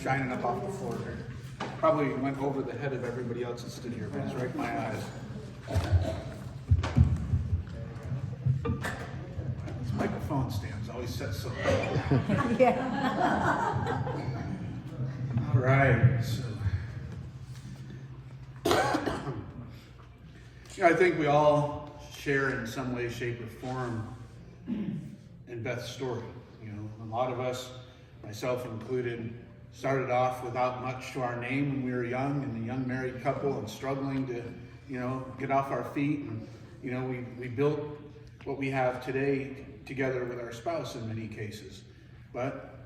shining up off the floor here. Probably went over the head of everybody else that stood here, but it's right in my eyes. This microphone stand's always set so low. Yeah. All right, so. I think we all share in some way, shape, or form in Beth's story. A lot of us, myself included, started off without much to our name when we were young, and a young married couple, and struggling to, get off our feet. And, we built what we have today together with our spouse in many cases. But,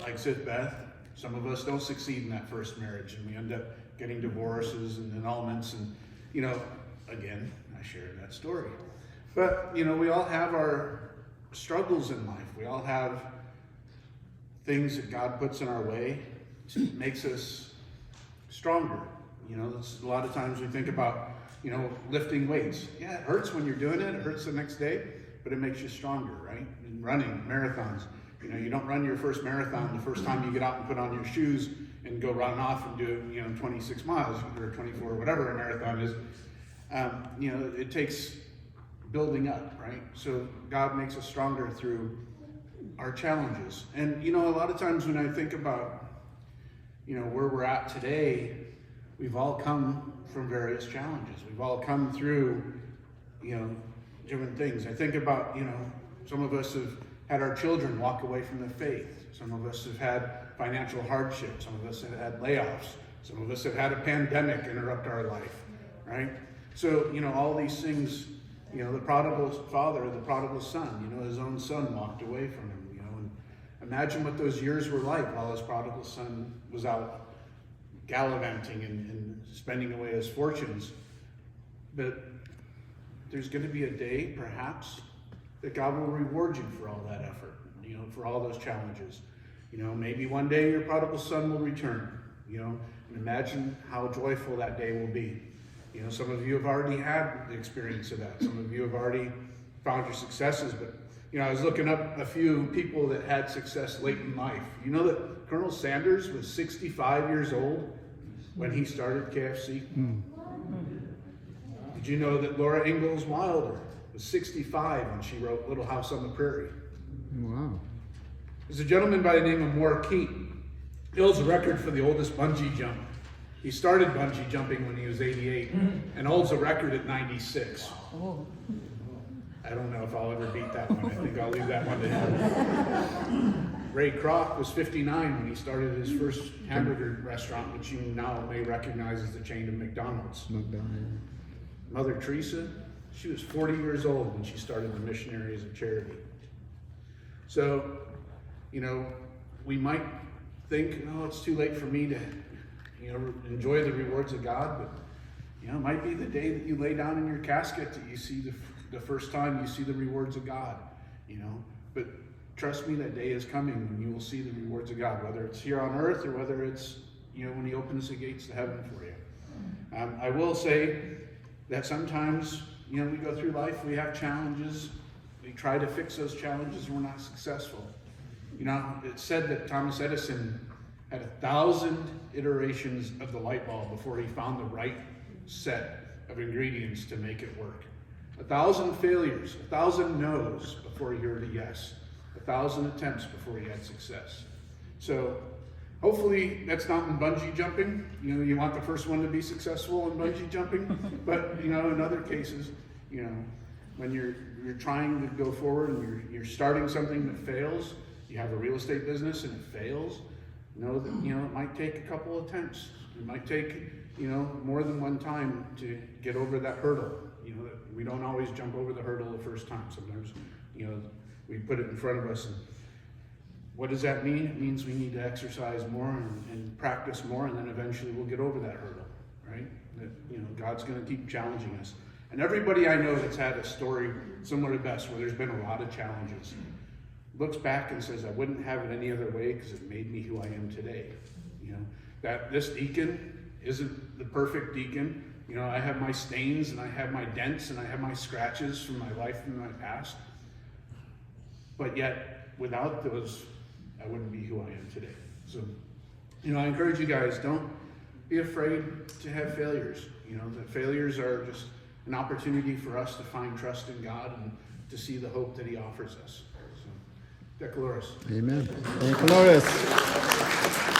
like said Beth, some of us don't succeed in that first marriage, and we end up getting divorces and annulments, and, again, I shared that story. But, we all have our struggles in life. We all have things that God puts in our way. It makes us stronger. A lot of times we think about, lifting weights. Yeah, it hurts when you're doing it. It hurts the next day, but it makes you stronger, right? And running, marathons. You don't run your first marathon the first time you get out and put on your shoes and go run off and do, 26 miles or 24, whatever a marathon is. It takes building up, right? So God makes us stronger through our challenges. And, a lot of times when I think about, where we're at today, we've all come from various challenges. We've all come through, different things. I think about, some of us have had our children walk away from the faith. Some of us have had financial hardship. Some of us have had layoffs. Some of us have had a pandemic interrupt our life, right? So, all these things, the prodigal father, the prodigal son, his own son walked away from him, and imagine what those years were like while his prodigal son was out gallivanting and spending away his fortunes. But there's going to be a day, perhaps, that God will reward you for all that effort, for all those challenges. Maybe one day your prodigal son will return, and imagine how joyful that day will be. Some of you have already had the experience of that. Some of you have already found your successes, but, I was looking up a few people that had success late in life. You know that Colonel Sanders was 65 years old when he started KFC? Did you know that Laura Ingalls Wilder was 65 when she wrote Little House on the Prairie? Wow. There's a gentleman by the name of Moore-Keat. He holds the record for the oldest bungee jump. He started bungee jumping when he was 88 and holds a record at 96. Oh. I don't know if I'll ever beat that one. I think I'll leave that one to him. Ray Kroc was 59 when he started his first hamburger restaurant, which you now may recognize as the chain of McDonald's. Mother Teresa, she was 40 years old when she started the Missionaries of Charity. So, we might think, no, it's too late for me to enjoy the rewards of God, but it might be the day that you lay down in your casket that you see the first time you see the rewards of God, but trust me, that day is coming when you will see the rewards of God, whether it's here on earth or whether it's, when he opens the gates to heaven for you. I will say that sometimes, we go through life, we have challenges, we try to fix those challenges, and we're not successful. It's said that Thomas Edison had 1,000 iterations of the light bulb before he found the right set of ingredients to make it work. 1,000 failures, 1,000 no's before he heard a yes, 1,000 attempts before he had success. So hopefully that's not in bungee jumping. You want the first one to be successful in bungee jumping, but in other cases, when you're trying to go forward and you're starting something that fails, you have a real estate business and it fails, know that it might take a couple attempts. It might take more than one time to get over that hurdle. That we don't always jump over the hurdle the first time. Sometimes we put it in front of us. And what does that mean? It means we need to exercise more and practice more, and then eventually we'll get over that hurdle, right? That God's going to keep challenging us. And everybody I know that's had a story similar to Beth's, where there's been a lot of challenges, looks back and says, I wouldn't have it any other way because it made me who I am today. That this deacon isn't the perfect deacon. I have my stains and I have my dents and I have my scratches from my life and my past. But yet, without those, I wouldn't be who I am today. So I encourage you guys, don't be afraid to have failures. The failures are just an opportunity for us to find trust in God and to see the hope that he offers us. So, Decaloris. Amen. Decaloris.